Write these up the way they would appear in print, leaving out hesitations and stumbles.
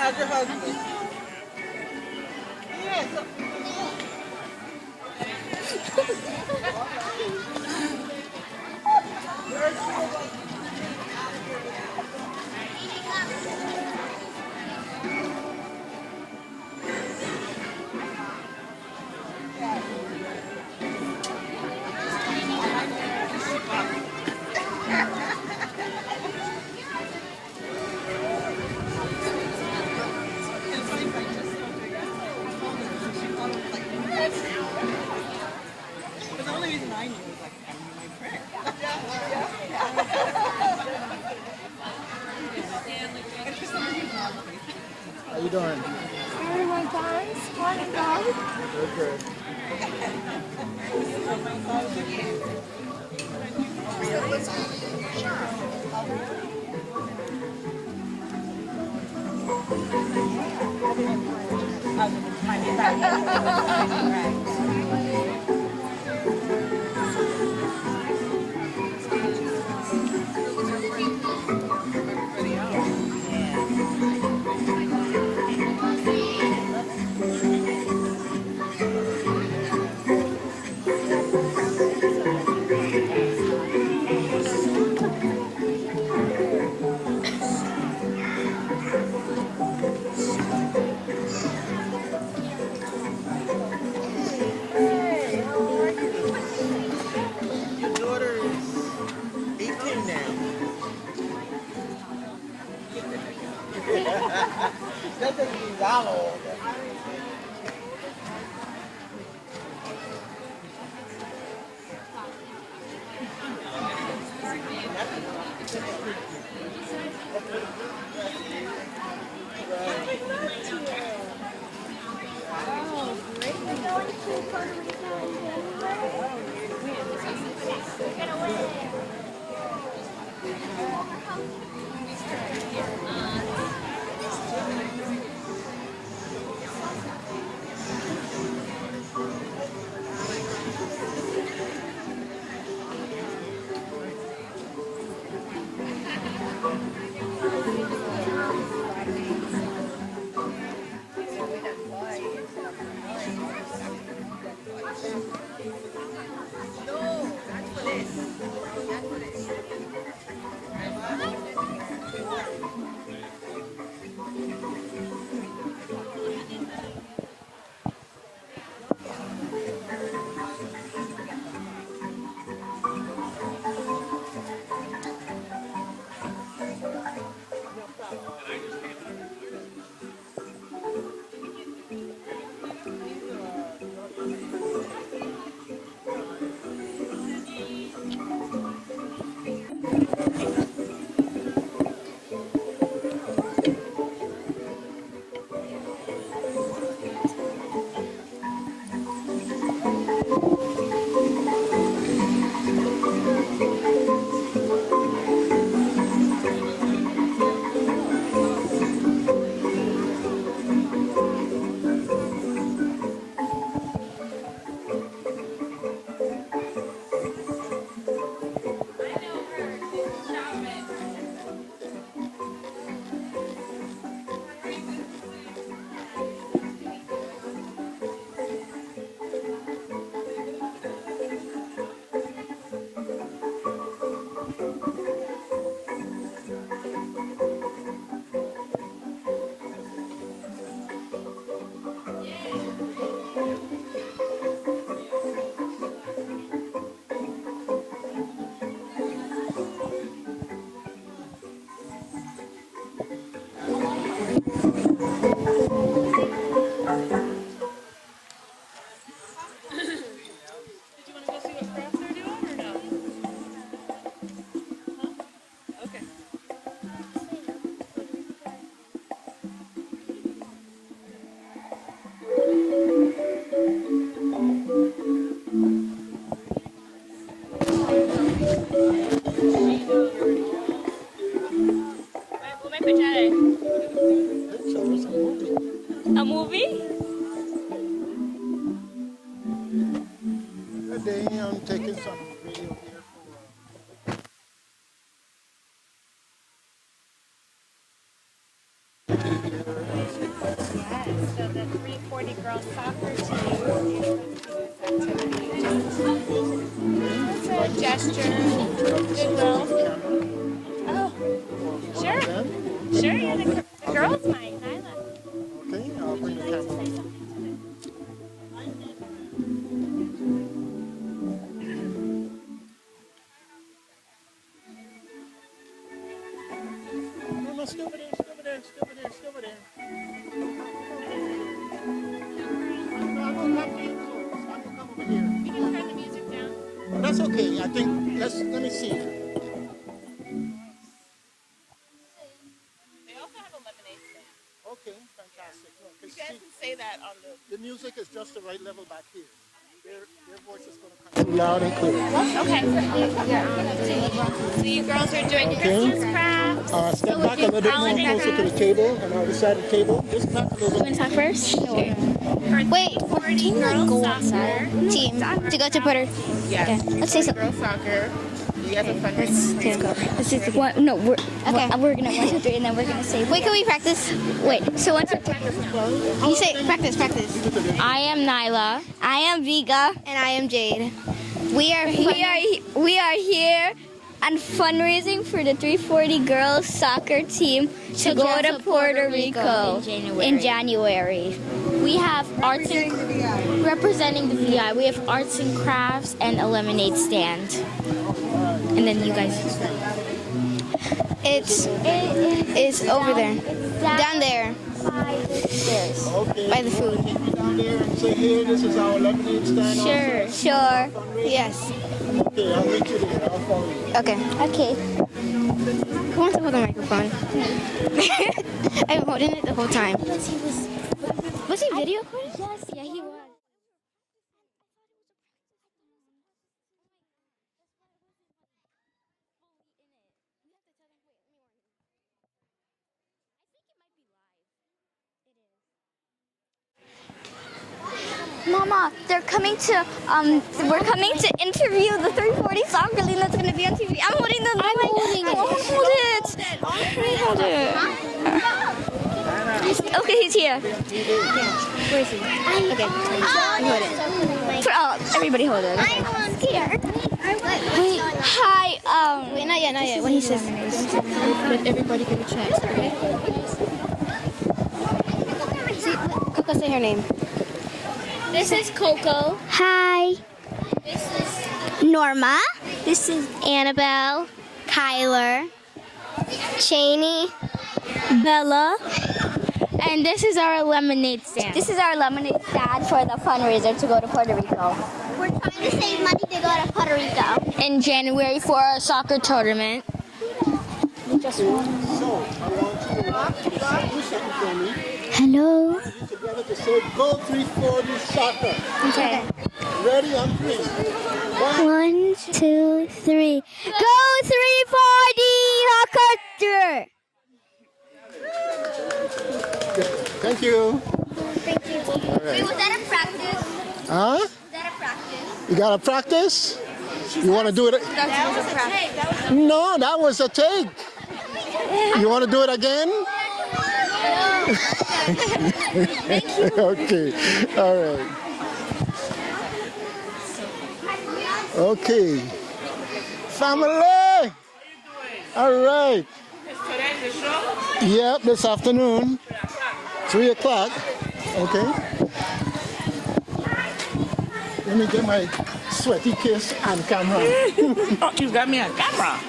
How's your husband? Yes. But the only reason I knew was like I knew my prayer. How you doing? Good, my guys. Morning, guys. Good, good. Your daughter is 18 now. That doesn't mean y'all old. Oh, great. We're going to Puerto Rico in January. We're gonna win. A movie? Good day. I'm taking some video here for here. 340 girls soccer team. It's a gesture, goodwill. Oh, sure. Sure, yeah, the girls might. Nyla. Okay, I'll bring the camera. No, stay over there, stay over there, stay over there, stay over there. No, I don't have the influence. I will come over here. We can turn the music down. Oh, that's okay. I think, let me see. They also have a lemonade stand. Okay, fantastic. No, 'cause You guys see, can say that on the... the music is just the right level back here. Their voice is going to come loud and clear. Okay. So you girls are doing Christmas crafts. Step back a little bit more closer to the table, on the other side of the table. Just back a little You want to talk first? Sure. Wait, 40 girls Go soccer. outside. Team to go to Puerto. Yes. Okay. Let's say something. Girls soccer. You guys have fun. Let's go. Let's do three. No, we're gonna 1, 2, 3, and then we're gonna say. Wait, can we practice? Wait. So 1, 2, 3. You say practice. I am Nyla. I am Viga, and I am Jade. We are here and fundraising for the 340 girls soccer team to go to Puerto Rico in January. We have arts and representing the VI. We have arts and crafts and a lemonade stand. And then you guys. It's over there, down there, By the stairs. Okay. by the food. Take me down there and say, here, this is our lemonade stand. Sure. Yes. Okay, I'll meet you there. I'll follow you. Okay. Okay. Who wants to hold the microphone? I've been holding it the whole time. Was he video recording? Yes, yeah, he was. Mama, we're coming to interview the 340 soccer league that's gonna be on TV. I'm holding the mic. Hold it. Okay, he's here. Where is he? Okay. Hold it. Everybody hold it. I'm scared. Wait, hi. Wait, not yet. What he says. Let everybody give a chance, okay? Coco, say her name. This is Coco. Hi. This is Norma. This is Annabelle. Kyler. Cheney. Bella. and this is our lemonade stand. This is our lemonade stand for the fundraiser to go to Puerto Rico. We're trying to save money to go to Puerto Rico. In January for our soccer tournament. Just one. So, I want you to rock to God, do something for me. Hello. You together to say, go 340 soccer. Okay. Ready on three. 1, 2, 3. Go 340 Hawker. Thank you. Thank you. Wait, was that a practice? Huh? Was that a practice? You got to practice? You want to do it? That was a practice. No, that was a take. You want to do it again? Okay. All right. Okay. Family. All right. Yep, this afternoon. 3 o'clock. Okay. Let me get my sweaty kiss on camera. Oh, you got me on camera.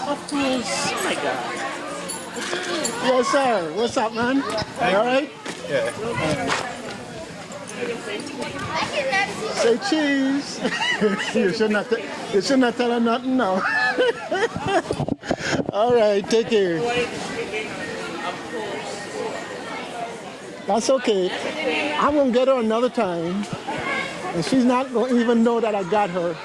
Of course. Oh my God. Yes, sir. What's up, man? You all right? Say cheese. you should not tell her nothing now. All right, take care. That's okay. I'm gonna get her another time, and she's not gonna even know that I got her.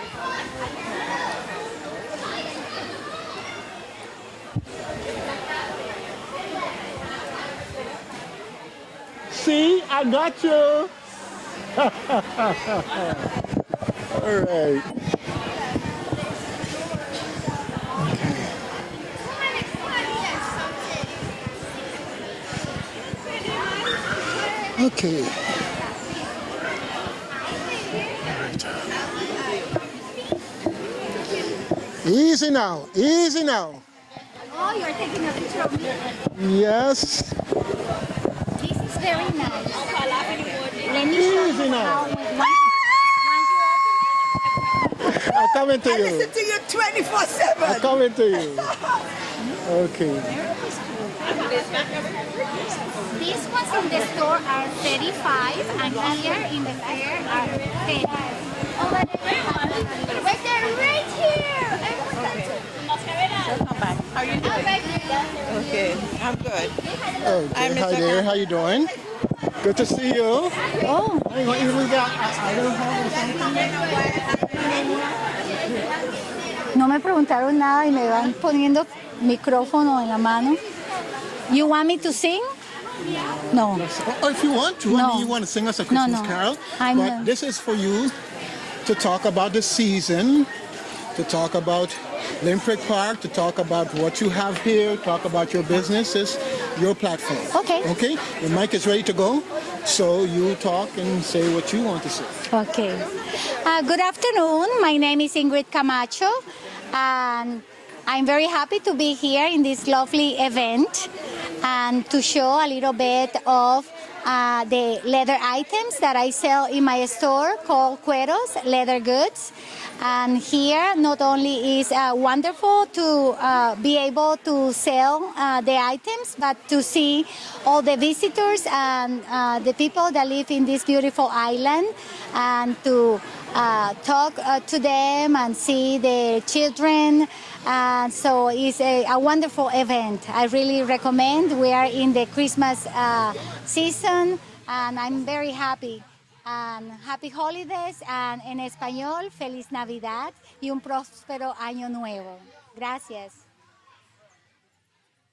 See, I got you. All right. Okay. Easy now. Easy now. Oh, you're taking a picture of me? Yes. This is very nice. Let me show Easy you now. how once you open I'm coming to you. Listen to you 24/7. I'm coming to you. Okay. these ones in the store are 35 and here in the fair are 30. Over there. Right there, right here. Come back. How you doing? Okay, I'm good. Okay. Hi there. How you doing? Good to see you. Oh. I even got. I don't have No me preguntaron nada y me van poniendo micrófono en la mano. You want me to sing? No. Oh, if you want to, I No. mean, you want to sing us a Christmas no. carol, I'm but not. this is for you to talk about the season, to talk about Limpricht Park, to talk about what you have here, talk about your businesses, your platform. Okay. Okay? The mic is ready to go, so you talk and say what you want to say. Okay. Good afternoon. My name is Ingrid Camacho, and I'm very happy to be here in this lovely event and to show a little bit of the leather items that I sell in my store called Cueros Leather Goods. And here, not only is wonderful to be able to sell the items, but to see all the visitors and the people that live in this beautiful island, and to talk to them and see the children. So it's a wonderful event. I really recommend. We are in the Christmas season, and I'm very happy. Happy holidays, and en español, feliz Navidad y un próspero año nuevo. Gracias.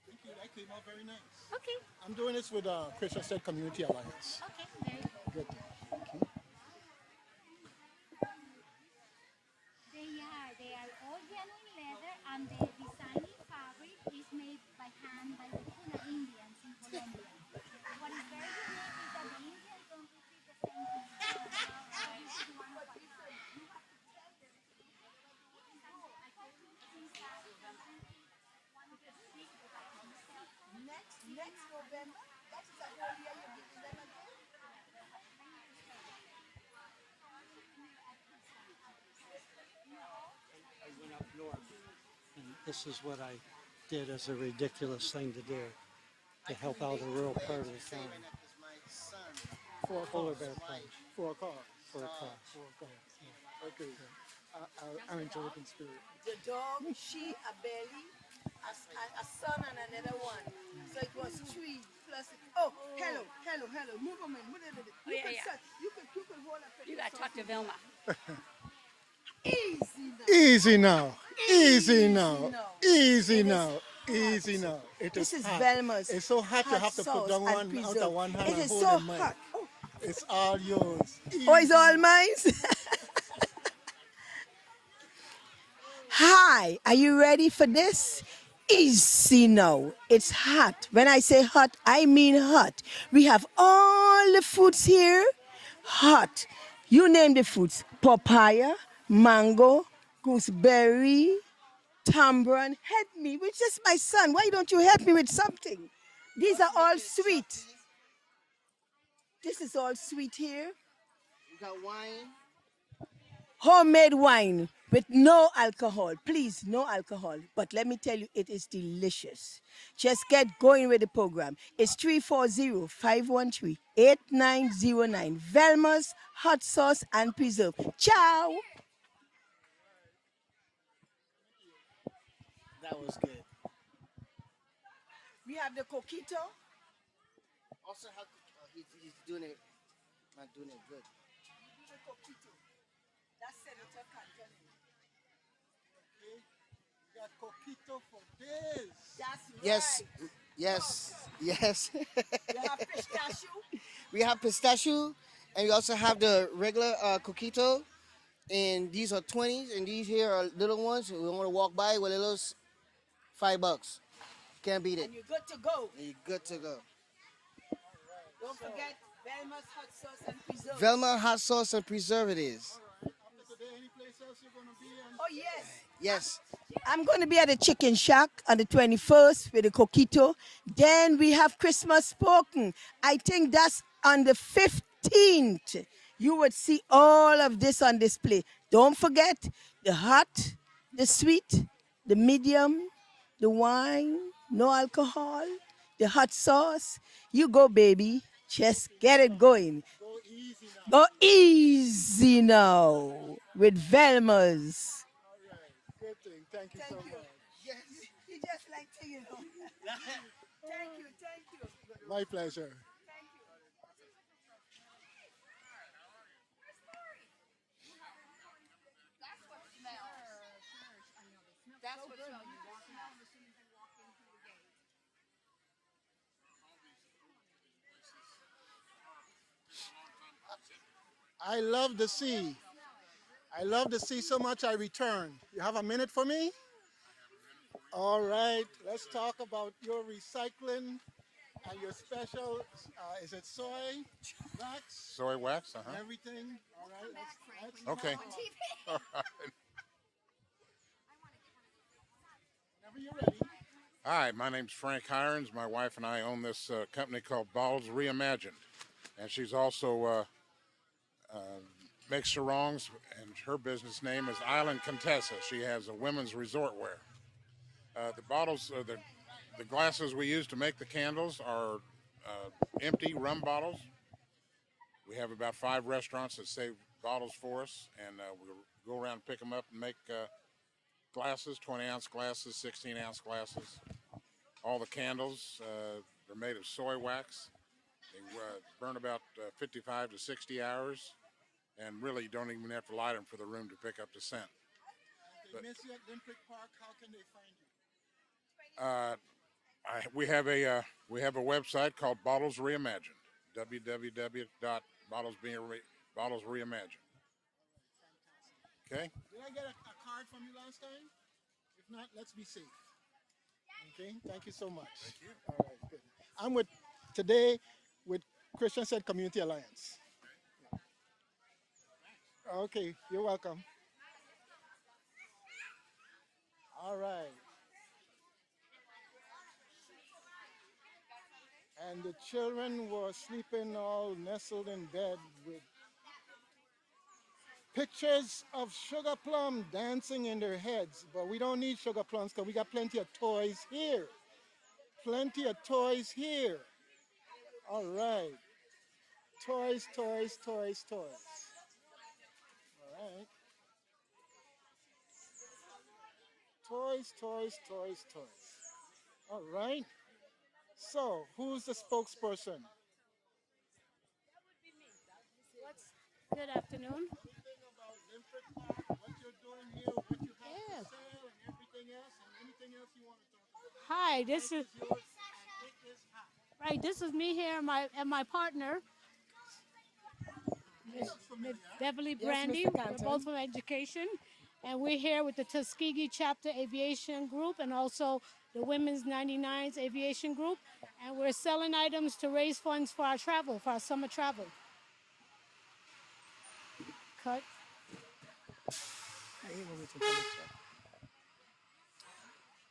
Thank you. That came out very nice. Okay. I'm doing this with Christian State Community Alliance. Okay. Good. They are all genuine leather, and the designing fabric is made by hand by the Kuna Indians in Colombia. What is very unique is that the Indians don't repeat the same thing. This is one of a kind. Next November, that is a whole year you're giving them again? I went up north, and this is what I did as a ridiculous thing to do to help out a rural part of the county. For a Polar cause. bear plunge For a cause. for a cause. For a cause. Okay. I enjoy the spirit. The dog, she, a belly, a son and another one. So it was 3 plus. Oh, hello. Move on, man. You can hold a picture. You gotta talk to Vilma. Easy now. Easy now. Easy now. Easy now. It This is hot. Velma's. It's so hot you hot have to put sauce down and one out preserve. of one hand It and is hold so the mic. hot. Oh, It's all yours. it's all mine. Hi, are you ready for this? Easy now. It's hot. When I say hot, I mean hot. We have all the foods here. Hot. You name the foods. Papaya, mango, gooseberry, tamarind. Help me. With just my son. Why don't you help me with something? These are all sweet. This is all sweet here. We got wine. Homemade wine with no alcohol. Please, no alcohol. But let me tell you, it is delicious. Just get going with the program. It's 340-513-8909. Velma's Hot Sauce and Preserve. Ciao. That was good. We have the coquito. Also, how he's doing it, not doing it good. The coquito. That's Senator Cantoni. We got coquito for this. That's Yes, right. yes. You have pistachio. We have pistachio, and we also have the regular coquito. And these are 20s, and these here are little ones. We want to walk by with little $5. Can't beat it. And you're good to go. And you're good to go. Don't forget Velma's Hot Sauce and Preserve. Velma hot sauce and preserve it is. After today, any place else you're going to be? Oh, yes. Yes. I'm going to be at the Chicken Shack on the 21st with the Coquito. Then we have Christmas Spoken. I think that's on the 15th. You would see all of this on display. Don't forget the hot, the sweet, the medium, the wine, no alcohol, the hot sauce. You go, baby. Just get it going. Go easy now. Go easy now with Velma's. All right. Good thing. Thank you so much. Yes, he just like to, you know. Thank you, thank you. My pleasure. I love the sea. I love the sea so much I return. You have a minute for me? All right. Let's talk about your recycling and your special, is it soy wax? Soy wax, And everything. All right. Let's Okay. All right. Whenever you're ready. Hi, my name's Frank Hirons. My wife and I own this company called Bottles Reimagined. And she's also makes sarongs, and her business name is Island Contessa. She has a women's resort wear. The bottles, the glasses we use to make the candles are empty rum bottles. We have about 5 restaurants that save bottles for us, and we'll go around and pick them up and make glasses, 20-ounce glasses, 16-ounce glasses. All the candles, they're made of soy wax. They burn about 55 to 60 hours, and really you don't even have to light them for the room to pick up the scent. If they miss you at Limpricht Park, how can they find you? We have a website called Bottles Reimagined. www.bottlesreimagined. Okay. Did I get a card from you last time? If not, let's be safe. Okay. Thank you so much. Thank you. All right. Good. I'm today with Christian Said Community Alliance. Okay. You're welcome. All right. And the children were sleeping all nestled in bed with pictures of sugar plum dancing in their heads. But we don't need sugar plums because we got plenty of toys here. Plenty of toys here. All right. Toys, toys, toys, toys. All right. Toys, toys, toys, toys. All right. So, who's the spokesperson? Good afternoon. Everything about Limpricht Park, what you're doing here, what you have to sell, and everything else, and anything else you want to talk about. Hi, this is Yours, and it is hot. right. This is me here and my partner, Miss Beverly Brandy. We're both from education, and we're here with the Tuskegee Chapter Aviation Group and also the Women's 99s Aviation Group, and we're selling items to raise funds for our travel, for our summer travel. Cut.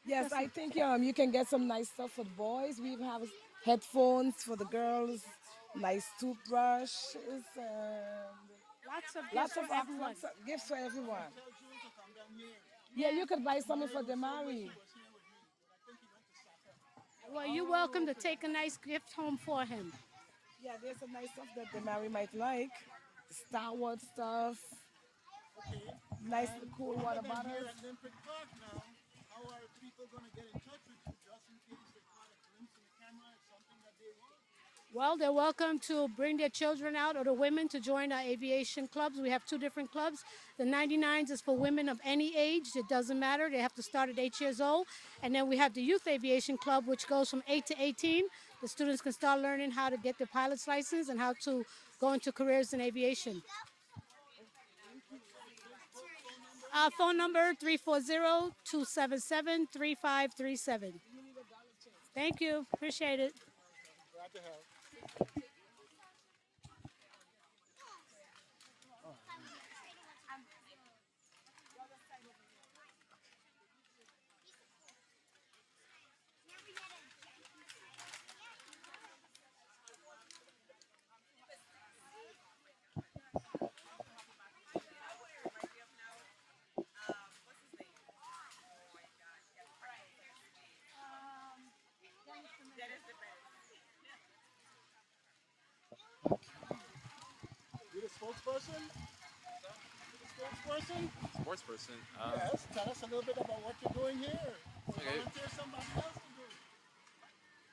Yes, I think you can get some nice stuff for the boys. We have headphones for the girls, nice toothbrushes, Lots of everyone. lots of gifts for everyone. Yeah, you could buy something for Demari. Well, you're welcome to take a nice gift home for him. Yeah, there's some nice stuff that Demari might like. Star Wars stuff. Nice, cool water Here bottles. at Limpricht Park now, how are people going to get in touch with you just in case they caught a glimpse in the camera of something that they want? Well, they're welcome to bring their children out or the women to join our aviation clubs. We have 2 different clubs. The 99s is for women of any age. It doesn't matter. They have to start at 8 years old. And then we have the Youth Aviation Club, which goes from 8 to 18. The students can start learning how to get their pilot's license and how to go into careers in aviation. Phone number 340-277-3537. Thank you. Appreciate it. Glad to help. spokesperson? Spokesperson? Sports person. Yes, tell us a little bit about what you're doing here. Or Okay. volunteer somebody else to do it.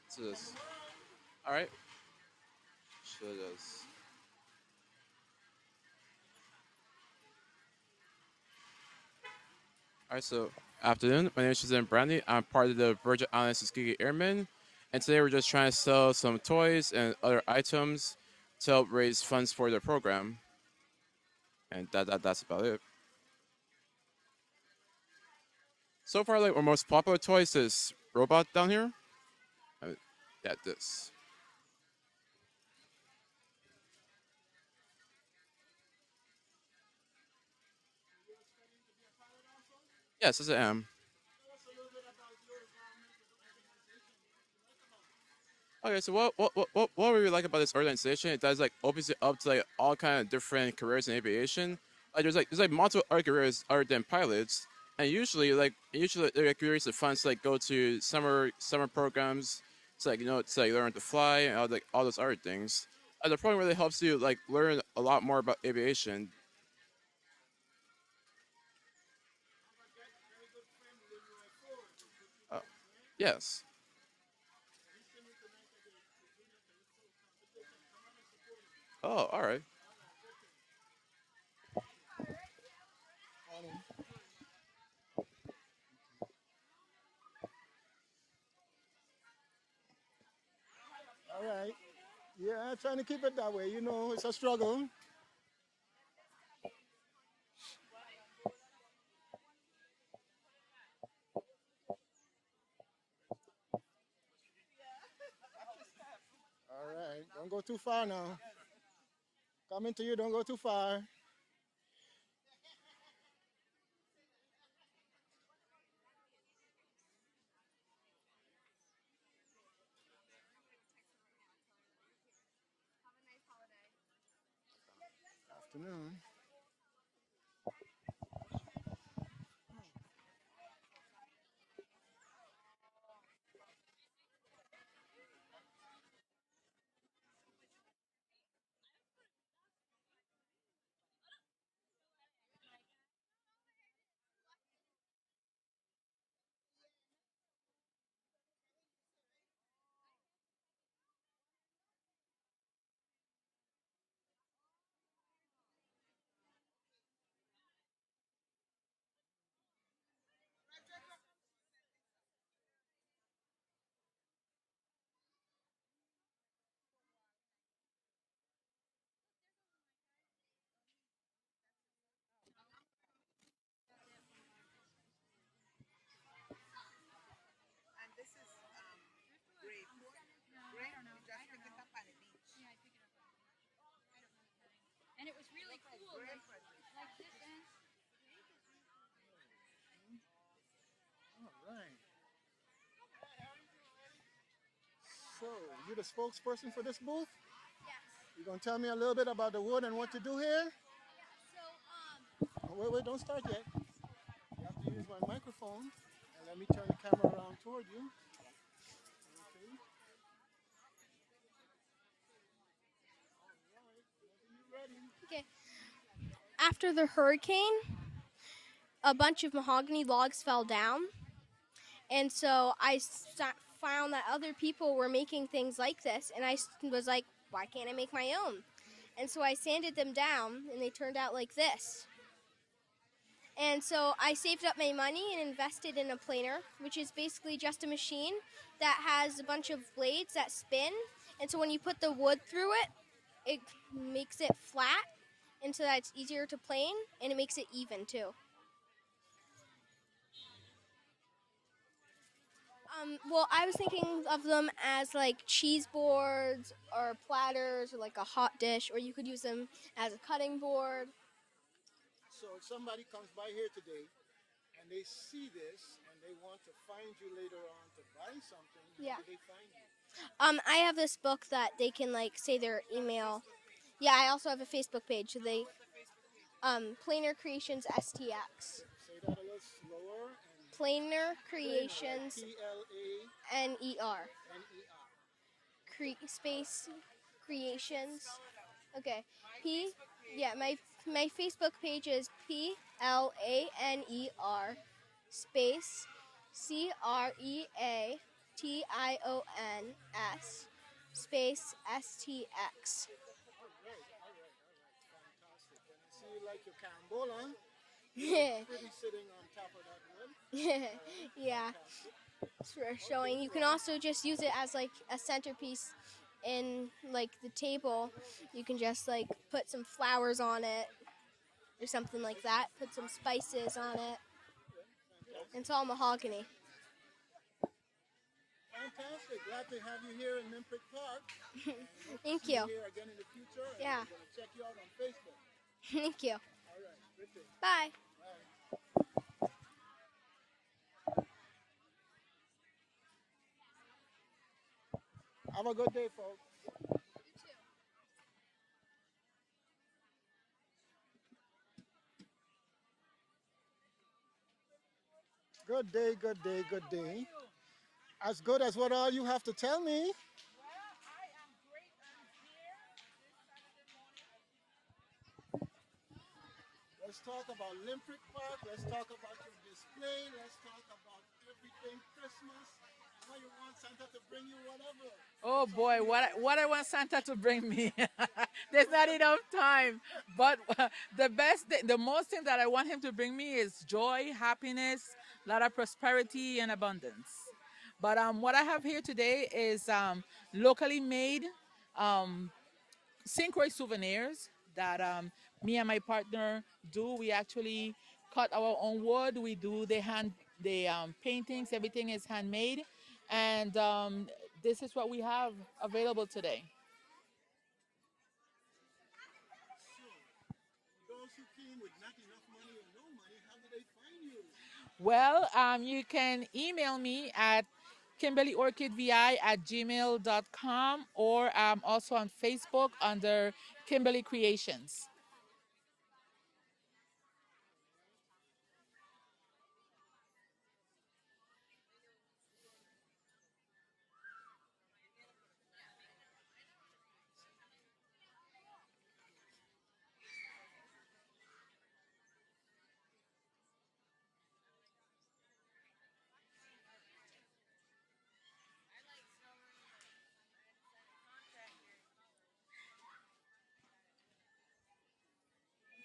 So this. All right. Show this. All right. So afternoon. My name is Suzanne Brandy. I'm part of the Virgin Islands Tuskegee Airmen, and today we're just trying to sell some toys and other items to help raise funds for the program. And that's about it. So far, like our most popular toy is this robot down here. Yeah, this. Yes, yes, I am. Okay, so what we really like about this organization? It does like opens it up to like all kind of different careers in aviation. Like there's like multiple other careers other than pilots, and usually there are careers that funds like go to summer programs. It's like it's like learn to fly and all those other things. The program really helps you like learn a lot more about aviation. Uh, yes. Oh, all right. All right. Yeah, trying to keep it that way. You know, it's a struggle. All right. Don't go too far now. Coming to you, don't go too far. Afternoon. And it was really cool. Like this end. All right. So, you the spokesperson for this booth? Yes. You gonna tell me a little bit about the wood and what to do here? So, Wait, don't start yet. You have to use my microphone. And let me turn the camera around toward you. Okay. Ready? okay. After the hurricane, a bunch of mahogany logs fell down. And so found that other people were making things like this. And I was like, why can't I make my own? And so I sanded them down, and they turned out like this. And so I saved up my money and invested in a planer, which is basically just a machine that has a bunch of blades that spin. And so when you put the wood through it, it makes it flat, and so that it's easier to plane, and it makes it even too. Well, I was thinking of them as like cheese boards or platters or like a hot dish, or you could use them as a cutting board. So if somebody comes by here today and they see this and they want to find you later on to buy something, Yeah. how do they find you? I have this book that they can like say their email. Yeah, I also have a Facebook page. So they Planer Creations STX. Say that a little slower. Planer Creations NER. Planer. Space Creations. Okay. P Yeah, my Facebook page is PLANER space CREATIONS space STX. Fantastic. And I see you like your carambola. Yeah. Pretty sitting on top of that wood. Yeah. For showing. You can also just use it as like a centerpiece in like the table. You can just like put some flowers on it or something like that. Put some spices on it. It's all mahogany. Fantastic. Glad to have you here in Limpricht Park. Thank See you you. here again in the future. And Yeah. I'm going to check you out on Facebook. Thank you. All right. Good day. Bye. Have a good day, folks. Good day, good day, good day. As good as what all you have to tell me. Let's talk about Limpricht Park. Let's talk about your display. Let's talk about everything Christmas. I know you want Santa to bring you whatever. Oh boy, what I want Santa to bring me. There's not enough time. But the most thing that I want him to bring me is joy, happiness, a lot of prosperity and abundance. But what I have here today is locally made Syncroy souvenirs that me and my partner do. We actually cut our own wood. We do the paintings. Everything is handmade, and this is what we have available today. Those who came with not enough money or no money, how do they find you? Well, you can email me at kimberlyorchidvi@gmail.com or also on Facebook under Kimberly Creations.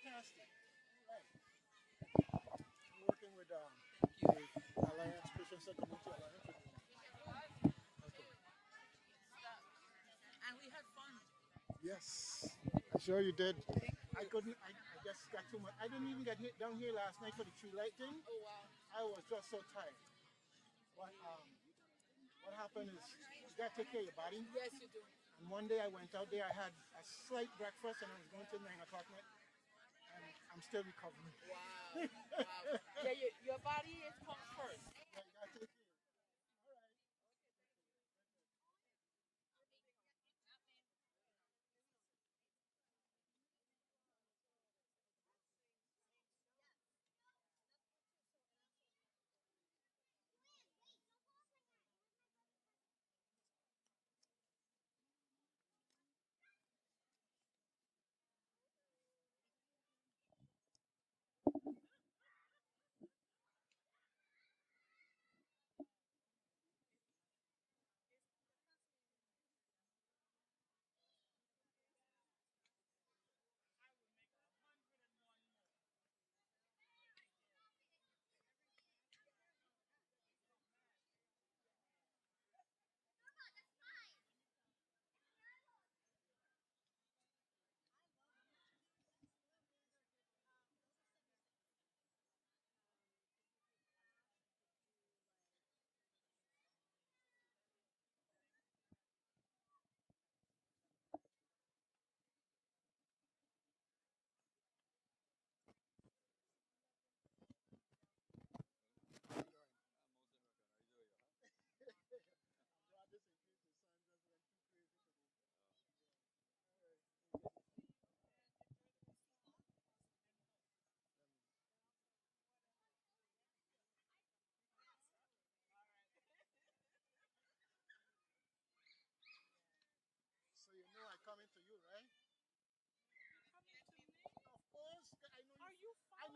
Fantastic. All right. I'm working with the Alliance, Christian Center Community Alliance. Okay. And we had fun. Yes, I'm sure you did. I couldn't. I just got too much. I didn't even get down here last night for the tree lighting. Oh wow. I was just so tired. What happened is you gotta take care of your body. Yes, you do. And one day I went out there. I had a slight breakfast, and I was going to 9 o'clock night, and I'm still recovering. Wow. Wow. Yeah, your body comes first. Yeah, you gotta take care.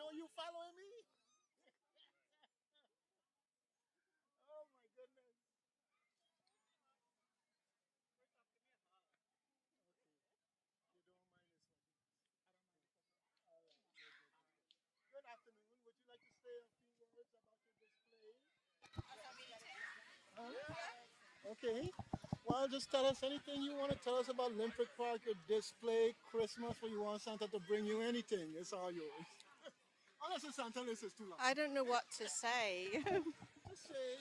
know you following me? Oh my goodness. Okay. You don't mind this one. All right. Good afternoon. Would you like to say a few words about your display? Huh? Okay. Well, just tell us anything you want to tell us about Limpricht Park, your display, Christmas, where you want Santa to bring you anything. It's all yours. Unless it's Santa, this is too long. I don't know what to say. Just say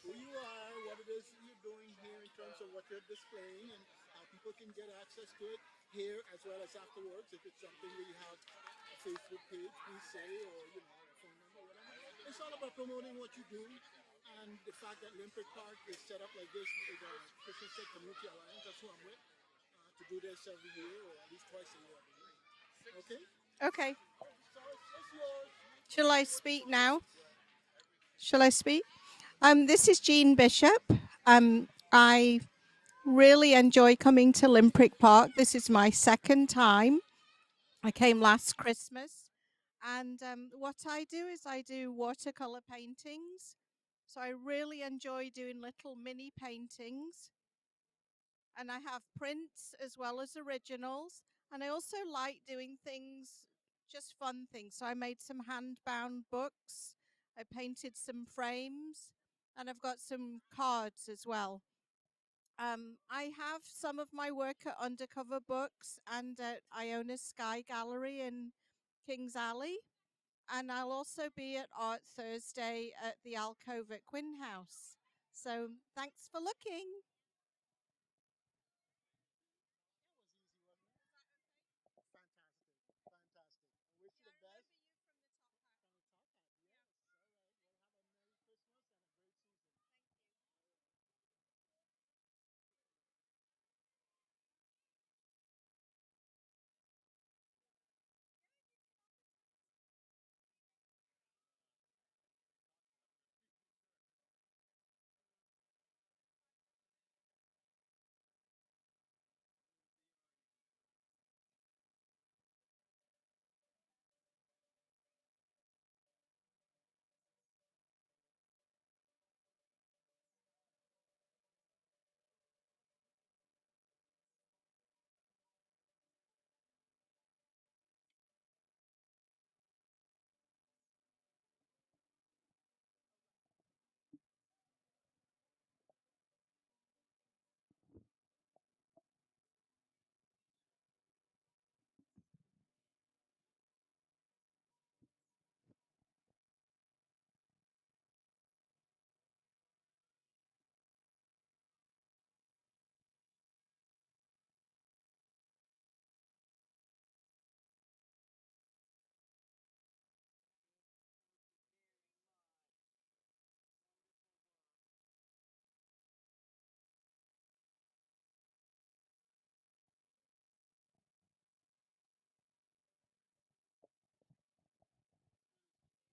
who you are, what it is you're doing here in terms of what you're displaying, and how people can get access to it here as well as afterwards. If it's something where you have a Facebook page, please say, or a phone number, whatever. It's all about promoting what you do, and the fact that Limprick Park is set up like this with the Christian State Community Alliance. That's who I'm with, to do this every year or at least twice a year, I believe. Okay. Okay. So it's yours. Shall I speak now? Shall I speak? This is Jean Bishop. I really enjoy coming to Limprick Park. This is my second time. I came last Christmas. And what I do is I do watercolor paintings. So I really enjoy doing little mini paintings. And I have prints as well as originals. And I also like doing things, just fun things. So I made some hand-bound books. I painted some frames. And I've got some cards as well. I have some of my work at Undercover Books and at Iona Sky Gallery in Kings Alley. And I'll also be at Art Thursday at the Alcove at Quinn House. So thanks for looking. Fantastic. Fantastic. I wish you the best. From the top hat.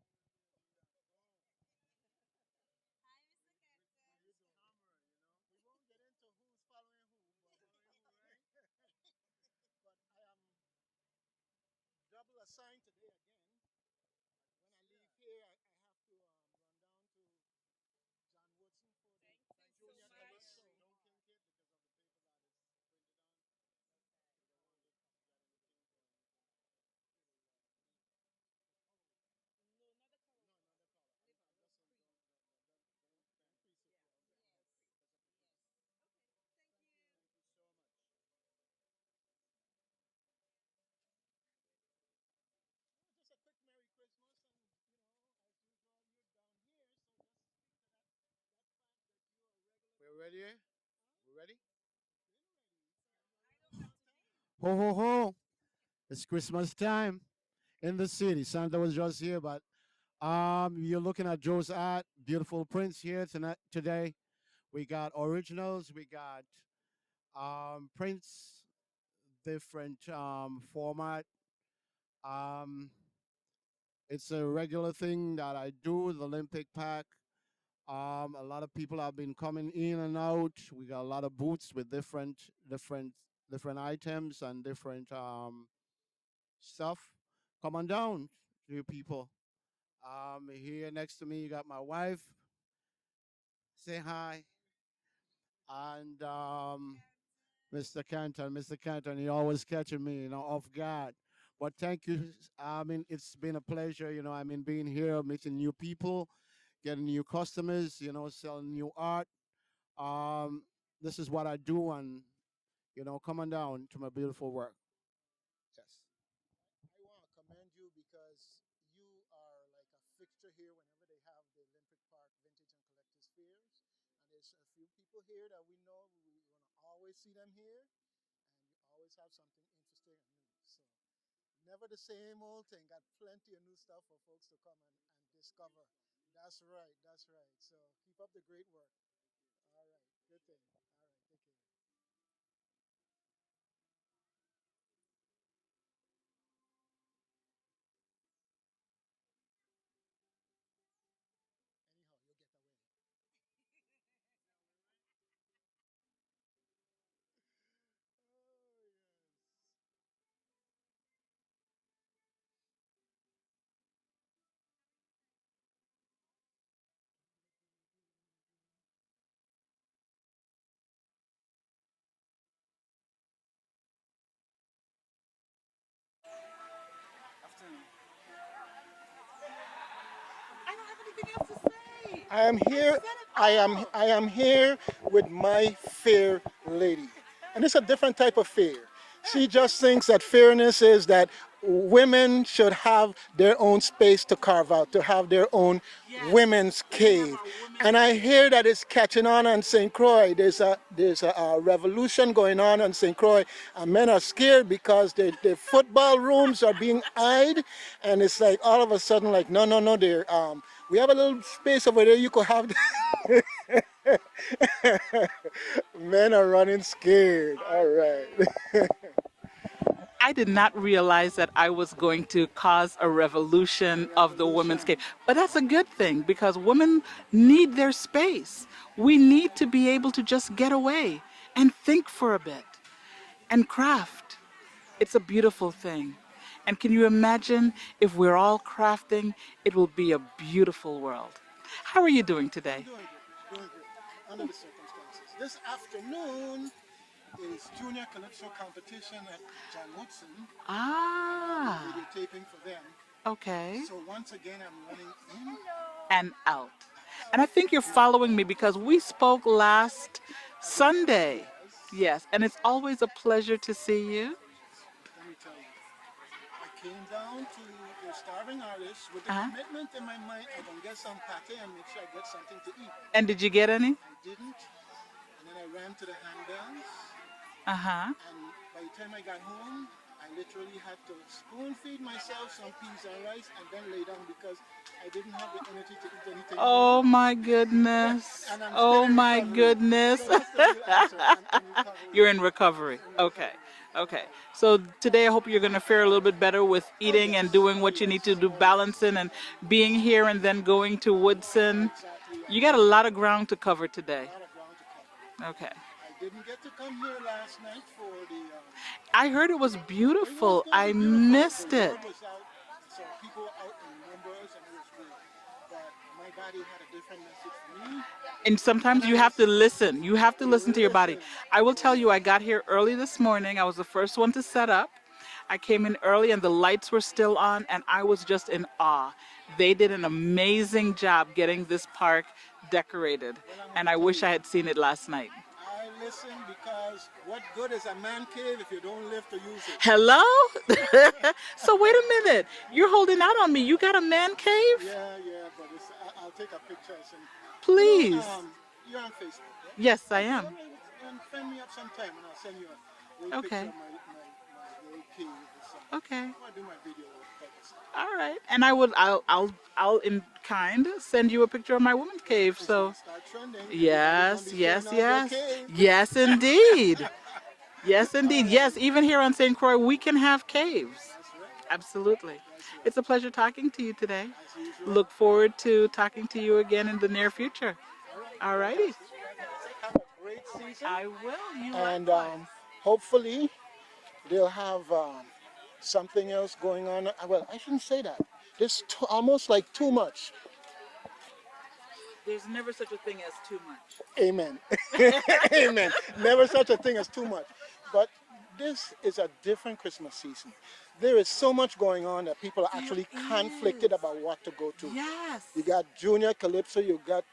Yes. All right. Well, have a Merry Christmas and a great season. We won't get into who's following who, right? But I am double assigned today again. When I leave here, I have to run down to John Woodson for the Junior Calypso Lincoln kit because of the paper that is printed on. If they wanted to get any pink or anything pretty neat. No, not the color. No, not the color. I just don't the increase it. Yeah, because of the pink. Thank you so much. Well, just a quick Merry Christmas, and as usual, you're down here, so just stick to that fact that you're a regular. We're ready? We're ready? Ho ho ho! It's Christmas time in the city. Santa was just here, but you're looking at Joe's art. Beautiful prints here tonight today. We got originals. We got prints, different format. Um, it's a regular thing that I do. The Olympic Pack. A lot of people have been coming in and out. We got a lot of booths with different items and different stuff. Come on down. you people. Here next to me, you got my wife. Say hi. And Mr. Canton, he always catching me, off guard. But thank you. I mean, it's been a pleasure, being here, meeting new people, getting new customers, selling new art. Um, this is what I do, and come on down to my beautiful work. Yes. I want to commend you because you are like a fixture here whenever they have the Olympic Park Vintage and Collectors Fairs. And there's a few people here that we know we want to always see them here, and you always have something interesting and new. So never the same old thing. Got plenty of new stuff for folks to come and discover. That's right. That's right. So keep up the great work. All right. Good thing. All right. Take care. Anyhow, you'll get away. Oh, yes. I am here. I am here with my fair lady, and it's a different type of fear. She just thinks that fairness is that women should have their own space to carve out, to have their own women's cave. And I hear that it's catching on St. Croix. There's a revolution going on St. Croix, and men are scared because their football rooms are being eyed, and it's like all of a sudden, like no, no, no, there. We have a little space over there. You could have. Men are running scared. All right. I did not realize that I was going to cause a revolution of the women's cave. But that's a good thing because women need their space. We need to be able to just get away and think for a bit and craft. It's a beautiful thing. And can you imagine if we're all crafting, it will be a beautiful world. How are you doing today? Doing great. Under the circumstances. This afternoon is Junior Calypso competition at John Woodson. Ah, Videotaping for them. okay. So once again, I'm running in. And out. And I think you're following me because we spoke last Sunday. Yes, and it's always a pleasure to see you. Let me tell you, I came down to the starving artist with the Uh-huh. commitment in my mind. I can get some pate and make sure I get something to eat. And did you get any? I didn't, and then I ran to the handbells. Uh-huh. And by the time I got home, I literally had to spoon feed myself some peas and rice and then lay down because I didn't have the energy to eat anything Oh more. my goodness. And I'm still Oh in my recovery. goodness. So that's the real answer. I'm in recovery. You're in recovery. Okay. Okay. So today I hope you're going to fare a little bit better with eating and doing what you need to do, balancing and being here and then going to Woodson. You got a lot of ground to cover today. A lot of ground to cover. Okay. I didn't get to come here last night for the. I heard it was beautiful. It I was beautiful. missed The it. word was out, so people were out in numbers, and it was great. But my body had a different message for me. And sometimes you have to listen. You have to listen to your body. I will tell you, I got here early this morning. I was the first one to set up. I came in early and the lights were still on, and I was just in awe. They did an amazing job getting this park decorated, and I wish I had seen it last night. I listen because what good is a man cave if you don't live to use it? Hello? So wait a minute. You're holding out on me. You got a man cave? Yeah, but I'll take a picture and send. Please. You're on Facebook, right? Yes, I am. All right, and friend me up sometime, and I'll send you a little Okay. picture of my little cave. Okay. I'm gonna do my video type of stuff. All right. And I'll in kind send you a picture of my woman's cave. So Start trending. yes, yes, Showing off yes. their cave. Yes, indeed. Yes, indeed. Yes, even here on St. Croix, we can have caves. Absolutely. It's a pleasure talking to you today. Look forward to talking to you again in the near future. All righty. Have a great season. I will. You And likewise. hopefully they'll have something else going on. Well, I shouldn't say that. This almost like too much. There's never such a thing as too much. Amen. Amen. Never such a thing as too much. But this is a different Christmas season. There is so much going on that people are actually conflicted about what to go to. Yes. You got Junior Calypso, you got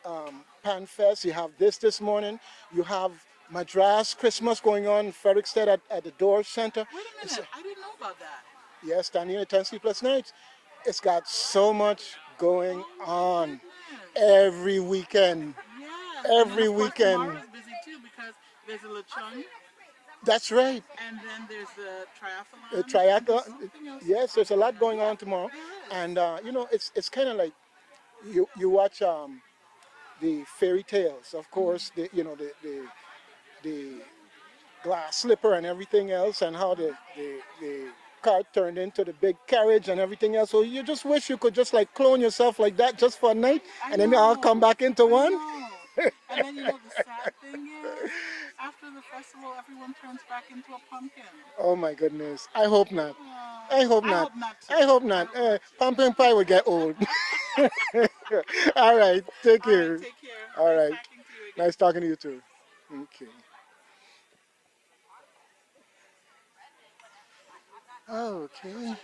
Pan Fest, you have this morning, you have Madras Christmas going on in Frederickstead at the Door Center. Wait a minute, I didn't know about that. Yes, standing at 10 sleepless nights. It's got so much going on every weekend. Yes. And then Every of course weekend. tomorrow's busy too because there's a lechon That's right. and then there's the triathlon. The And there's triathlon. something else. Yes, there's a lot going on tomorrow, and it's kind of like you watch the fairy tales, of course. The glass slipper and everything else, and how the cart turned into the big carriage and everything else. So you just wish you could just like clone yourself like that just for a night, and then they all come back into one. And then the sad thing is, after the festival, everyone turns back into a pumpkin. Oh my goodness! I hope not. I hope I not. hope not too. I hope not. Pumpkin pie would get old. All right. Take care. Take care. All Nice right. talking to you again. Nice talking to you too. Okay. Okay.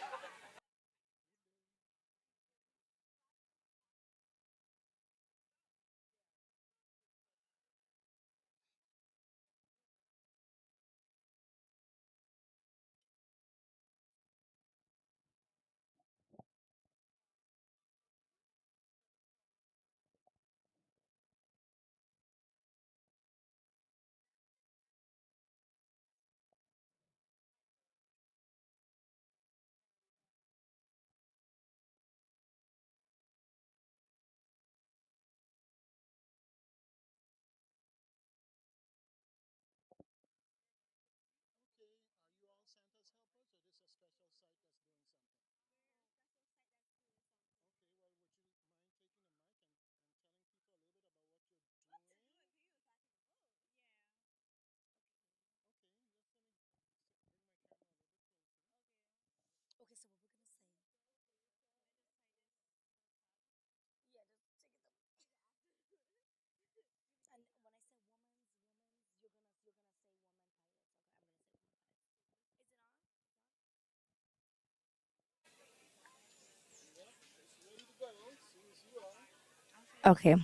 Okay.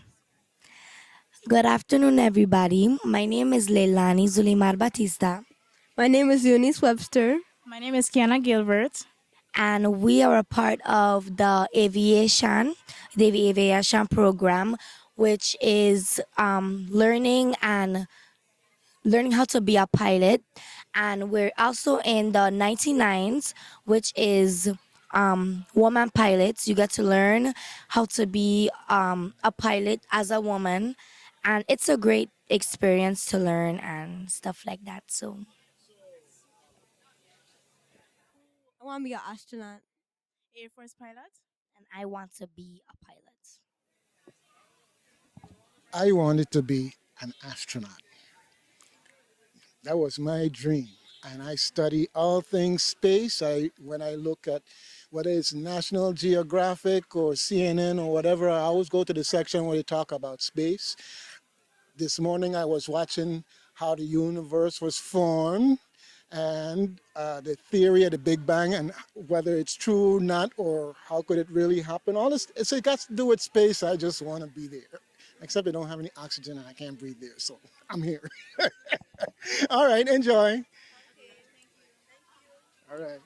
Good afternoon, everybody. My name is Leilani Zulimar Batista. My name is Eunice Webster. My name is Kiana Gilbert. And we are a part of the aviation program, which is learning how to be a pilot. And we're also in the 99s, which is woman pilots. You get to learn how to be a pilot as a woman. And it's a great experience to learn and stuff like that. So I want to be an astronaut. Air Force pilot. And I want to be a pilot. I wanted to be an astronaut. That was my dream. And I study all things space. When I look at whether it's National Geographic or CNN or whatever, I always go to the section where they talk about space. This morning I was watching how the universe was formed and the theory of the Big Bang and whether it's true or not or how could it really happen. All this, it got to do with space. I just want to be there. Except they don't have any oxygen and I can't breathe there, so I'm here. All right, enjoy. All right.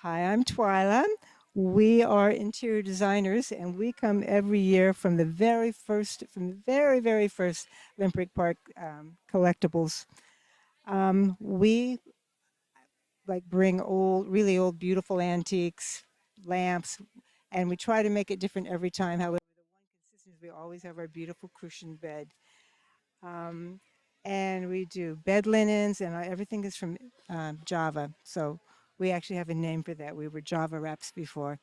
Hi, I'm Twyla. We are interior designers, and we come every year from the very very first Limpricht Park collectibles. We like bring old, really old, beautiful antiques, lamps, and we try to make it different every time. However, the one consistent is we always have our beautiful cushion bed. Um, and we do bed linens, and everything is from Java. So we actually have a name for that. We were Java Wraps before.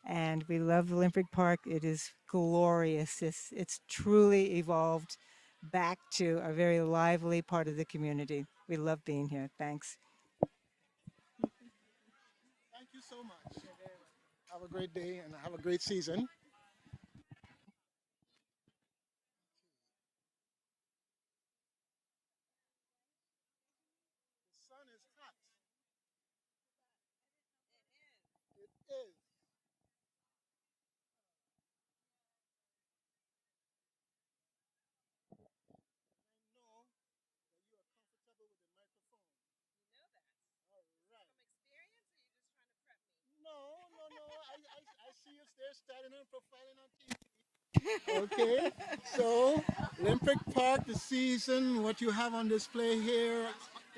And we love the Limpricht Park. It is glorious. It's truly evolved back to a very lively part of the community. We love being here. Thanks. Thank you so much. Have a great day and have a great season. The sun is hot. It is. I know that you are comfortable with the microphone. You know that. All right. From experience, or you just trying to prep me? No, no, no. I see you there standing and profiling on TV. Okay, so Olympic Park, the season, what you have on display here,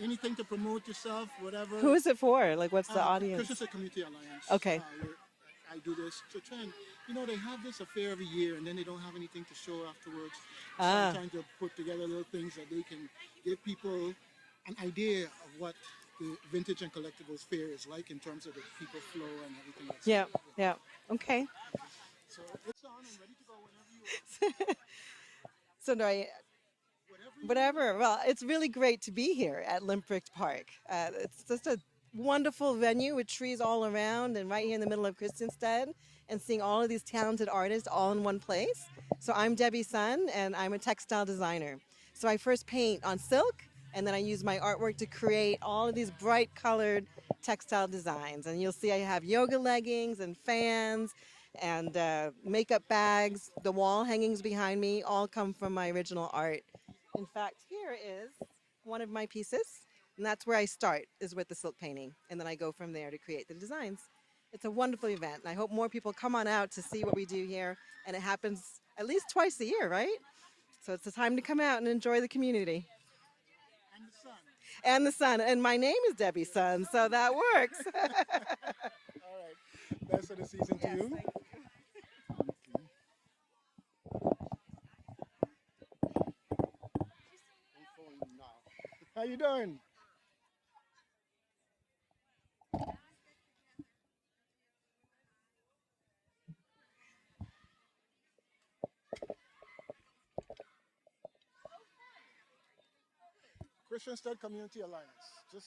anything to promote yourself, whatever. Who is it for? Like, what's the Christian audience? Community Alliance. Okay. I do this to try and, they have this affair every year and then they don't have anything to show afterwards. So I'm trying to put together little things that they can give people an idea of what the vintage and collectibles fair is like in terms of the people flow and everything else. Yeah, yeah. Okay. So it's on and ready to go whenever you are. So do I, whatever. Well, it's really great to be here at Limpricht Park. It's just a wonderful venue with trees all around and right here in the middle of Christiansted and seeing all of these talented artists all in one place. So I'm Debbie Sun and I'm a textile designer. So I first paint on silk and then I use my artwork to create all of these bright colored textile designs. And you'll see I have yoga leggings and fans and makeup bags. The wall hangings behind me all come from my original art. In fact, here is one of my pieces, and that's where I start, is with the silk painting, and then I go from there to create the designs. It's a wonderful event, and I hope more people come on out to see what we do here, and it happens at least twice a year, right? So it's the time to come out and enjoy the community. And the sun. And the sun, and my name is Debbie Sun, so that works. All right. Best of the season to you. How you doing? Christian Stud Community Alliance. Just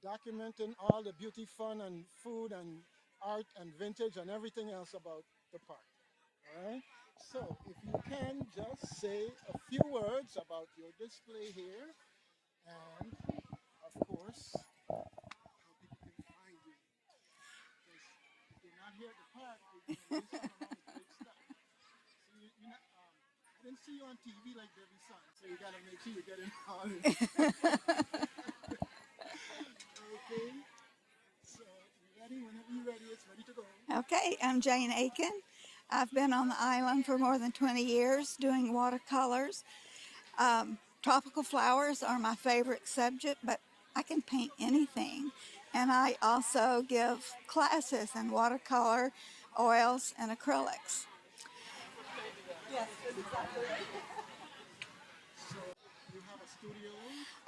documenting all the beauty, fun, and food, and art, and vintage, and everything else about the park. All right? So, if you can just say a few words about your display here, and of course, how people can find you. Because if you're not here at the park, you're going to miss out on all the great stuff. So, I didn't see you on TV like Debbie Sun, so you got to make sure you get in all this. Okay. So, you ready? Whenever you're ready, it's ready to go. Okay, I'm Jane Aiken. I've been on the island for more than 20 years doing watercolors. Tropical flowers are my favorite subject, but I can paint anything. And I also give classes in watercolor, oils, and acrylics. Yes, exactly. So, you have a studio?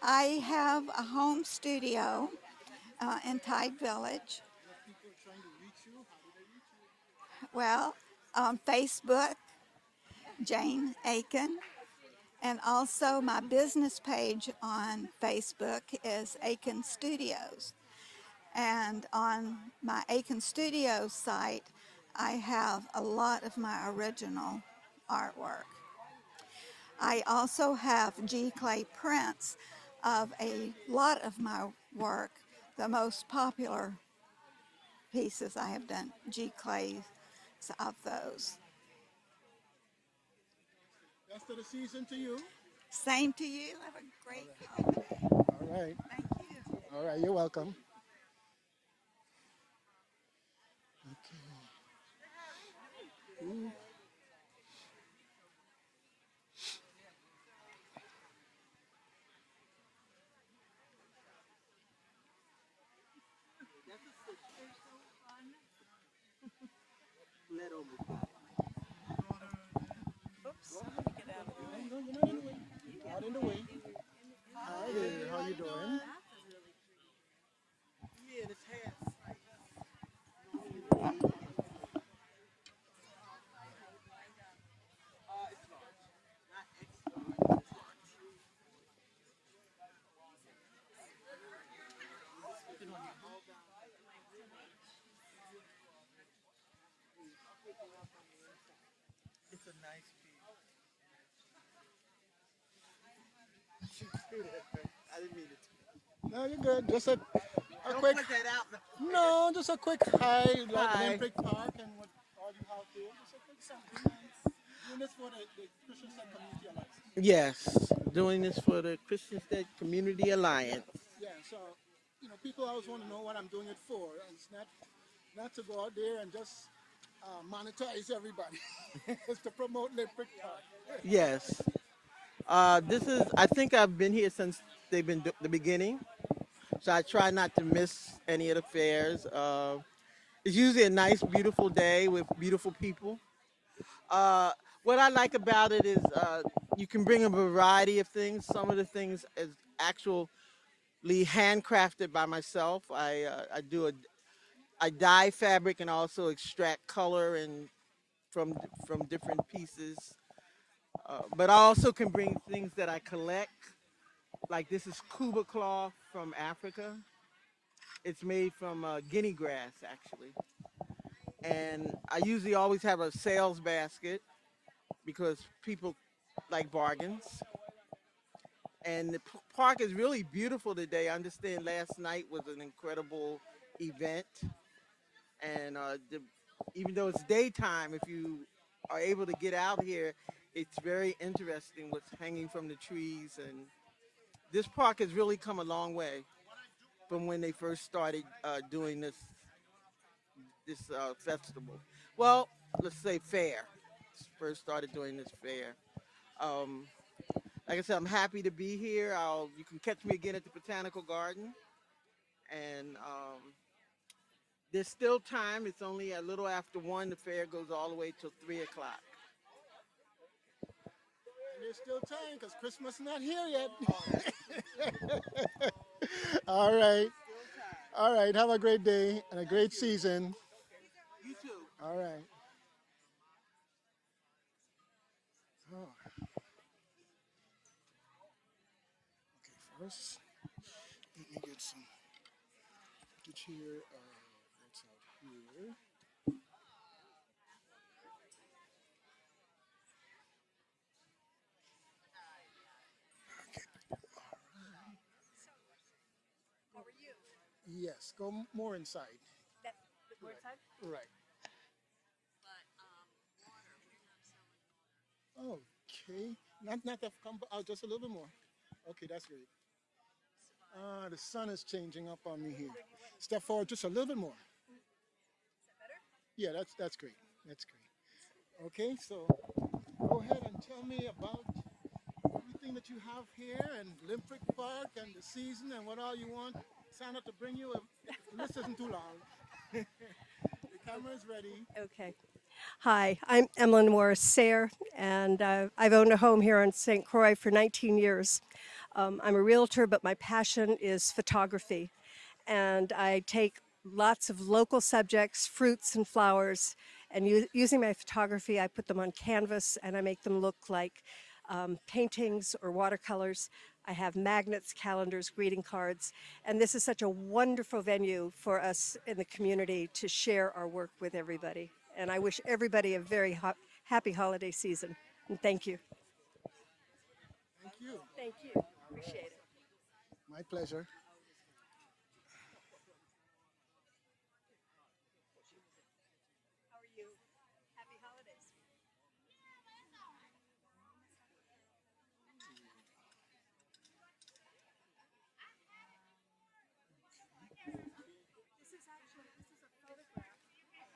I have a home studio in Tide Village. If people are trying to reach you, how do they reach you? Well, on Facebook, Jane Aiken. And also my business page on Facebook is Aiken Studios. And on my Aiken Studios site, I have a lot of my original artwork. I also have G clay prints of a lot of my work. The most popular pieces I have done G clays of those. Best of the season to you. Same to you. Have a great holiday. All right. Thank you. All right, you're welcome. Ooh. Oops, let me get out of the way. No, you're not in the way. Not in the way. Hi there. How you doing? Yeah, this hair. It's a nice piece. I didn't mean it to. No, you're good. Just a Don't quick. put that out. No, just a quick hi, like Hi. Limpricht Park and what all you have here. Just a quick something. Doing this for the Christian State Community Alliance. Yes, doing this for the Christian State Community Alliance. Yeah, so people always want to know what I'm doing it for. And it's not to go out there and just monetize everybody. It's to promote Limpricht Park. Yes. This is, I think I've been here since they've been the beginning. So I try not to miss any of the fairs. It's usually a nice, beautiful day with beautiful people. Uh, what I like about it is you can bring a variety of things. Some of the things is actually handcrafted by myself. I dye fabric and also extract color and from different pieces. But I also can bring things that I collect. Like this is Kuba cloth from Africa. It's made from guinea grass, actually. And I usually always have a sales basket because people like bargains. And the park is really beautiful today. I understand last night was an incredible event. And even though it's daytime, if you are able to get out here, it's very interesting what's hanging from the trees. And this park has really come a long way from when they first started doing this festival. Well, let's say fair. First started doing this fair. Um, like I said, I'm happy to be here. You can catch me again at the Botanical Garden, and there's still time. It's only a little after 1. The fair goes all the way till 3 o'clock. And there's still time because Christmas is not here yet. All right. All right. Have a great day and a great season. You too. All right. Oh, okay, first, let me get some footage here. What's out here? Yes, go more inside. More inside? Right. Okay. Not that come out just a little bit more. Okay, that's great. The sun is changing up on me here. Step forward just a little bit more. Yeah, that's great. That's great. Okay, so go ahead and tell me about everything that you have here and Limprick Park and the season and what all you want Santa to bring you if the list isn't too long. The camera is ready. Okay. Hi, I'm Emlyn Morris Sayre, and I've owned a home here in St. Croix for 19 years. I'm a realtor, but my passion is photography. And I take lots of local subjects, fruits and flowers, and using my photography, I put them on canvas and I make them look like paintings or watercolors. I have magnets, calendars, greeting cards, and this is such a wonderful venue for us in the community to share our work with everybody. And I wish everybody a very happy holiday season. And thank you. Thank you. Thank you. Appreciate it. My pleasure. How are you? Happy holidays. This is a photograph,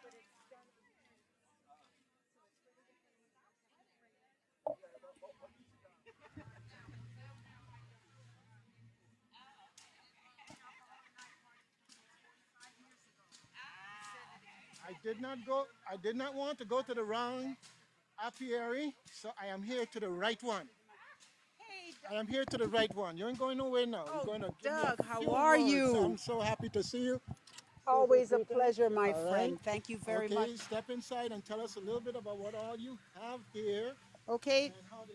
but it's done. I did not want to go to the wrong apiary, so I am here to the right one. I am here to the right one. You ain't going nowhere now. You're going to give me Doug, a how few are words. you? I'm so happy to see you. Always a pleasure, my All right. friend. Thank you very Okay, much. step inside and tell us a little bit about what all you have here Okay. and how the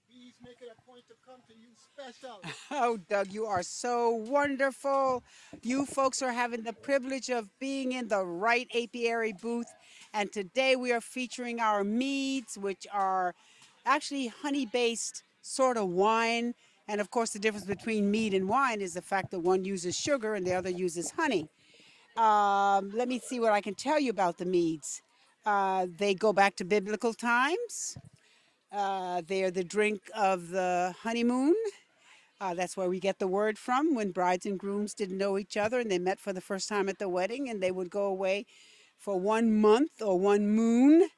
bees make it a point to come to you special. Oh, Doug, you are so wonderful. You folks are having the privilege of being in the right apiary booth. And today we are featuring our meads, which are actually honey based sort of wine. And of course, the difference between mead and wine is the fact that one uses sugar and the other uses honey. Let me see what I can tell you about the meads. They go back to biblical times. They are the drink of the honeymoon. That's where we get the word from when brides and grooms didn't know each other and they met for the first time at the wedding, and they would go away for 1 month or 1 moon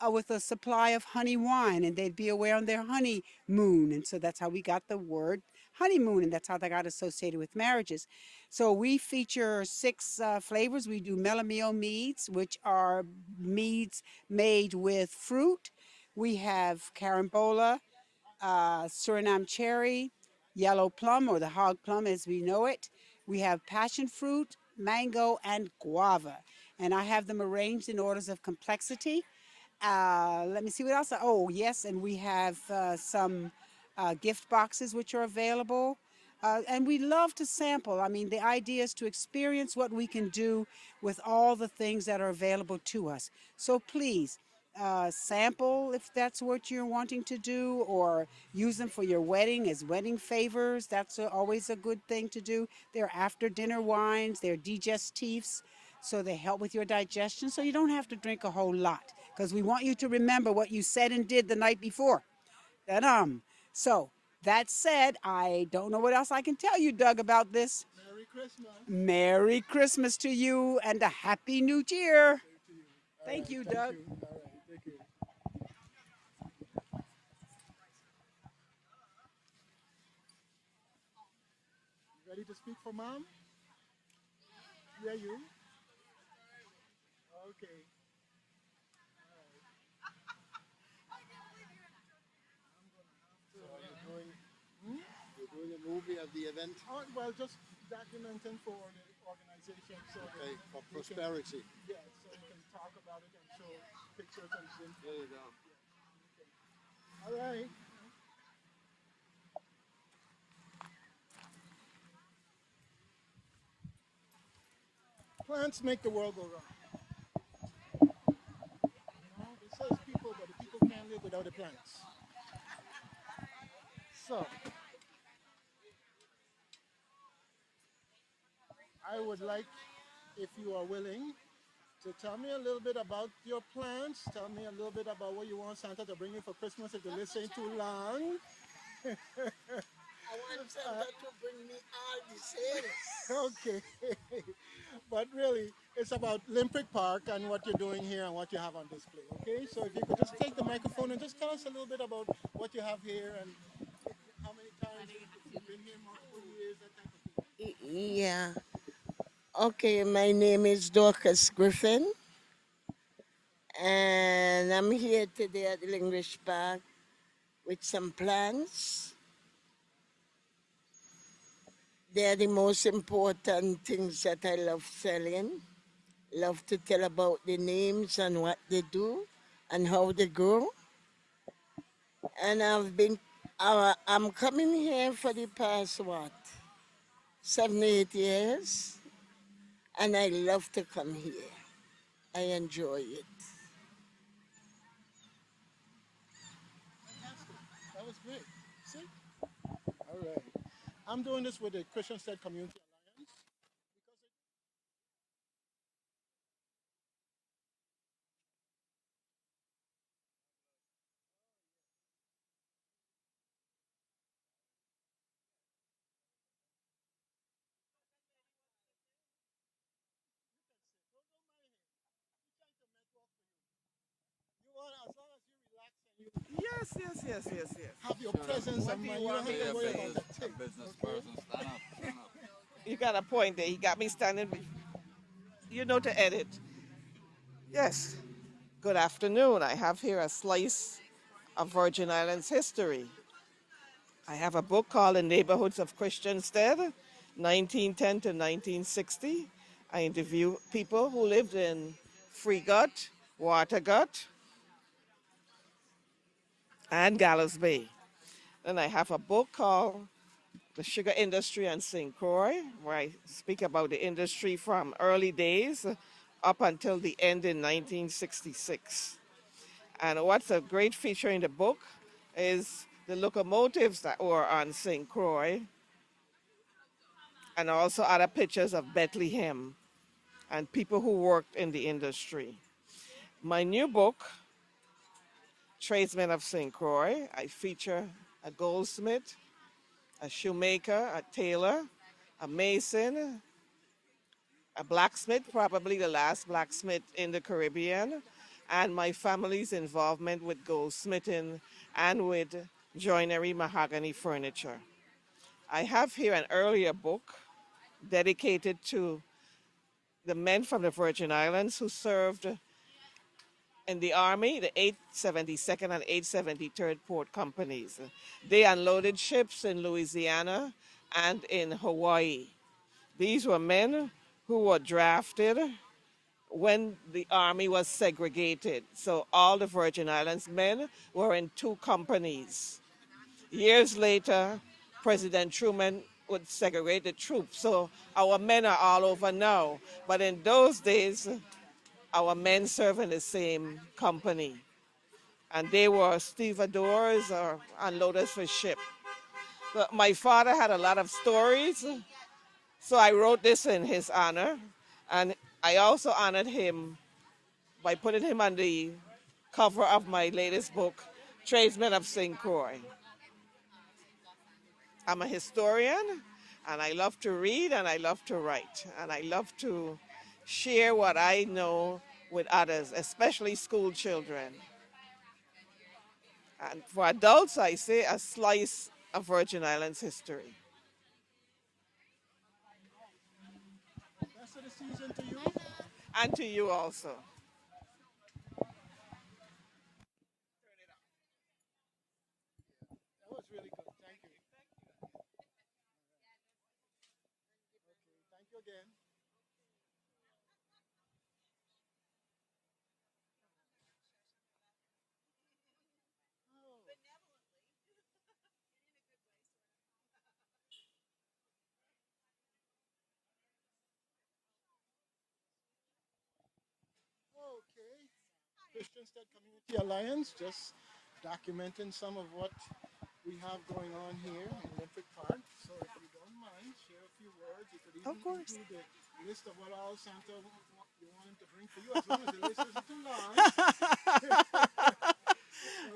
with a supply of honey wine, and they'd be away on their honeymoon. And so that's how we got the word honeymoon, and that's how they got associated with marriages. So we feature 6 flavors. We do Melamio meads, which are meads made with fruit. We have carambola, Suriname cherry, yellow plum or the hog plum as we know it. We have passion fruit, mango, and guava. And I have them arranged in orders of complexity. Let me see what else. Oh, yes, and we have some gift boxes which are available. And we love to sample. I mean, the idea is to experience what we can do with all the things that are available to us. So please, sample if that's what you're wanting to do, or use them for your wedding as wedding favors. That's always a good thing to do. They're after dinner wines, they're digestifs, so they help with your digestion, so you don't have to drink a whole lot because we want you to remember what you said and did the night before. So that said, I don't know what else I can tell you, Doug, about this. Merry Christmas. Merry Christmas to you and a Happy New Year. Thank you, Doug. All right, thank you. You ready to speak for mom? Yeah, you? Okay. So are you doing, you're doing a movie at the event? Oh, well, just documenting for the organization. So Okay, that for we prosperity. Can, yeah, so we can talk about it and show pictures and things. There you go. All right. Plants make the world go round. It says people, but the people can't live without the plants. So, I would like, if you are willing, to tell me a little bit about your plans. Tell me a little bit about what you want Santa to bring you for Christmas if the list ain't too long. I want Santa to bring me all the sales. Okay. But really, it's about Limpricht Park and what you're doing here and what you have on display. Okay, so if you could just take the microphone and just tell us a little bit about what you have here and how many times you've been here, multiple years, that type of thing. Yeah. Okay, my name is Dorcas Griffin, and I'm here today at the Limpricht Park with some plants. They're the most important things that I love selling. Love to tell about the names and what they do and how they grow. And I'm coming here for the past, 7, 8 years. And I love to come here. I enjoy it. Fantastic. That was great. See? All right. I'm doing this with the Christian State Community Alliance. You want, as long as you relax and you Yes. have your presence of mind, you don't have to worry about that thing. Business person, stand up, stand up. You got a point there. He got me standing. You know to edit. Yes. Good afternoon. I have here a slice of Virgin Islands history. I have a book called The Neighborhoods of Christiansted, 1910 to 1960. I interview people who lived in Freegut, Watergut, and Gallows Bay. Then I have a book called The Sugar Industry and St. Croix, where I speak about the industry from early days up until the end in 1966. And what's a great feature in the book is the locomotives that were on St. Croix and also other pictures of Bethlehem and people who worked in the industry. My new book, Tradesmen of St. Croix, I feature a goldsmith, a shoemaker, a tailor, a mason, a blacksmith, probably the last blacksmith in the Caribbean, and my family's involvement with goldsmithing and with joinery mahogany furniture. I have here an earlier book dedicated to the men from the Virgin Islands who served in the Army, the 872nd and 873rd Port Companies. They unloaded ships in Louisiana and in Hawaii. These were men who were drafted when the Army was segregated. So all the Virgin Islands men were in two companies. Years later, President Truman would segregate the troops. So our men are all over now. But in those days, our men served in the same company. And they were stevedores or unloaders for ship. But my father had a lot of stories, so I wrote this in his honor. And I also honored him by putting him on the cover of my latest book, Tradesmen of St. Croix. I'm a historian, and I love to read and I love to write, and I love to share what I know with others, especially school children. And for adults, I say a slice of Virgin Islands history. Best of the season to you. And to you also. That was really good. Thank you. Okay, thank you again. Okay. Christian State Community Alliance, just documenting some of what we have going on here in Limpricht Park. So if you don't mind, share a few words. You could even Of course. include the list of what all Santa you want him to bring for you, as long as the list isn't too long.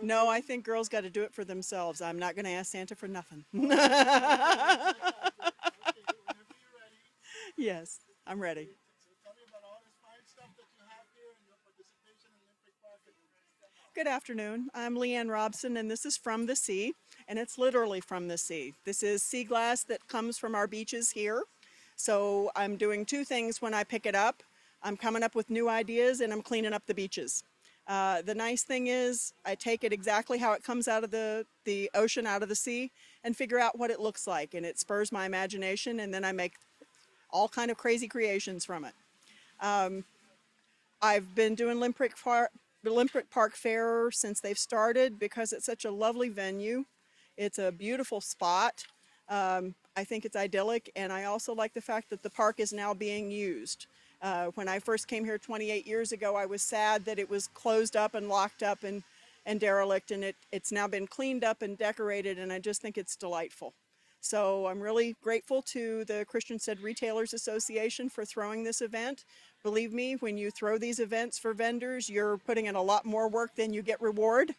No, I think girls got to do it for themselves. I'm not going to ask Santa for nothing. Yes, I'm ready. So tell me about all this fine stuff that you have here and your participation in Limpricht Park. Good afternoon. I'm Leanne Robson, and this is From the Sea, and it's literally from the sea. This is sea glass that comes from our beaches here. So I'm doing two things when I pick it up. I'm coming up with new ideas, and I'm cleaning up the beaches. The nice thing is I take it exactly how it comes out of the ocean, out of the sea, and figure out what it looks like, and it spurs my imagination, and then I make all kind of crazy creations from it. I've been doing the Limpricht Park Fair since they've started because it's such a lovely venue. It's a beautiful spot. I think it's idyllic, and I also like the fact that the park is now being used. When I first came here 28 years ago, I was sad that it was closed up and locked up and derelict, and it's now been cleaned up and decorated, and I just think it's delightful. So I'm really grateful to the Christiansted Retailers Association for throwing this event. Believe me, when you throw these events for vendors, you're putting in a lot more work than you get reward,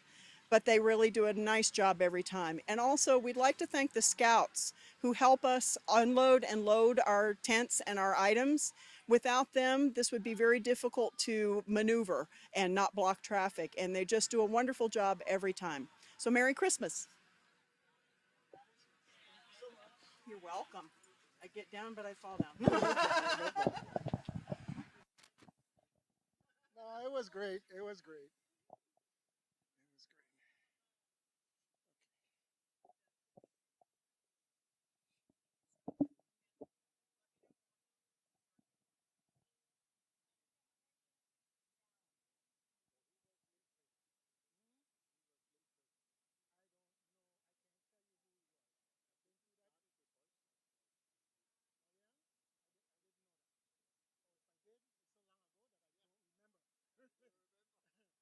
but they really do a nice job every time. And also, we'd like to thank the scouts who help us unload and load our tents and our items. Without them, this would be very difficult to maneuver and not block traffic, and they just do a wonderful job every time. So Merry Christmas. You're welcome. I get down, but I fall down. No, great. It was great. It was great.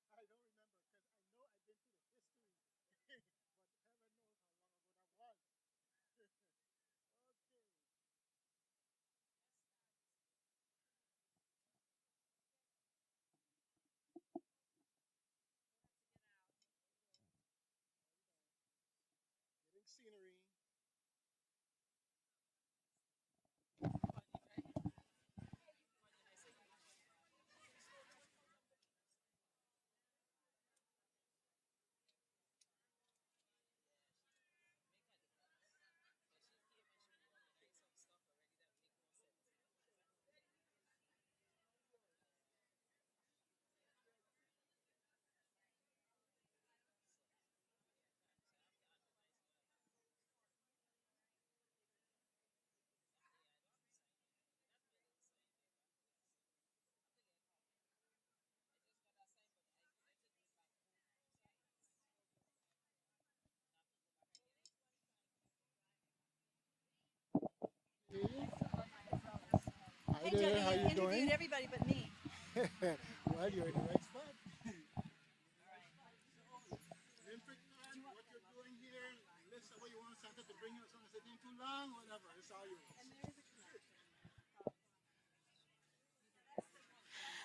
I don't remember because I know I've been through the history, but heaven knows how long ago that was. Okay. Getting scenery. Hi Hey, there, Jenny, how you've you interviewed doing? everybody but me. Well, you're in the right spot. Limpricht Park, what you're doing here, list of what you want Santa to bring you. As long as it ain't too long, whatever, it's all yours.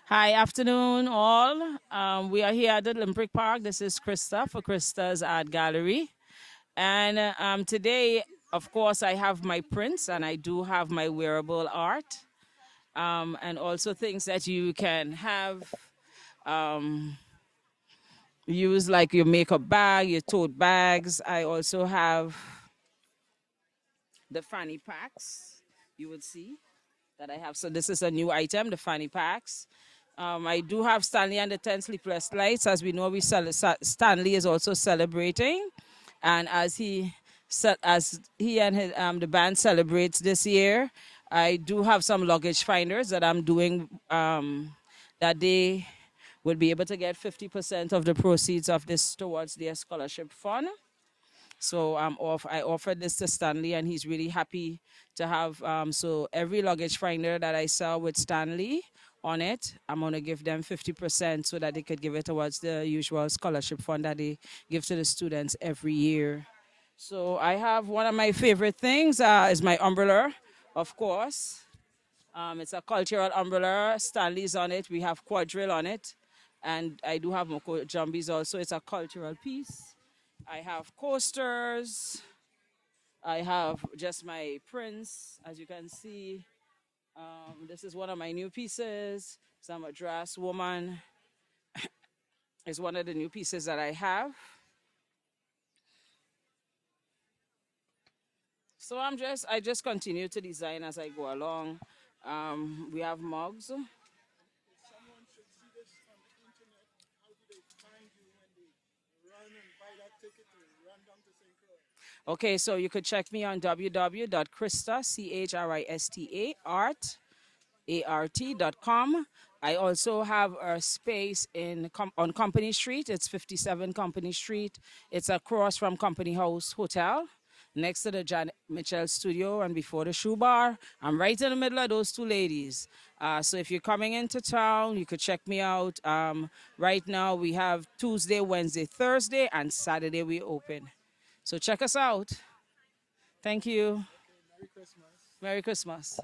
Hi, afternoon, all. We are here at the Limpricht Park. This is Krista for Krista's Art Gallery. And today, of course, I have my prints and I do have my wearable art, and also things that you can have use like your makeup bag, your tote bags. I also have the fanny packs, you would see that I have. So this is a new item, the fanny packs. I do have Stanley and the 10 Sleepless Lights. As we know, Stanley is also celebrating. And as he and the band celebrates this year, I do have some luggage finders that I'm doing that they would be able to get 50% of the proceeds of this towards their scholarship fund. So I offered this to Stanley, and he's really happy to have. So every luggage finder that I sell with Stanley on it, I'm gonna give them 50% so that they could give it towards the usual scholarship fund that they give to the students every year. So I have one of my favorite things is my umbrella, of course. It's a cultural umbrella. Stanley's on it. We have quadrille on it, and I do have Moko Jumbies also. It's a cultural piece. I have coasters. I have just my prints, as you can see. This is one of my new pieces. So I'm a dress woman. It's one of the new pieces that I have. So I just continue to design as I go along. We have mugs. If someone should see this on the internet, how do they find you when they run and buy that ticket to run down to St. Croix? Okay, so you could check me on www.christa, CHRISTA, art.com. I also have a space on Company Street. It's 57 Company Street. It's across from Company House Hotel, next to the Janet Mitchell Studio and before the Shoe Bar. I'm right in the middle of those two ladies. So if you're coming into town, you could check me out. Right now we have Tuesday, Wednesday, Thursday, and Saturday we open. So check us out. Thank you. Okay, Merry Christmas. Merry Christmas.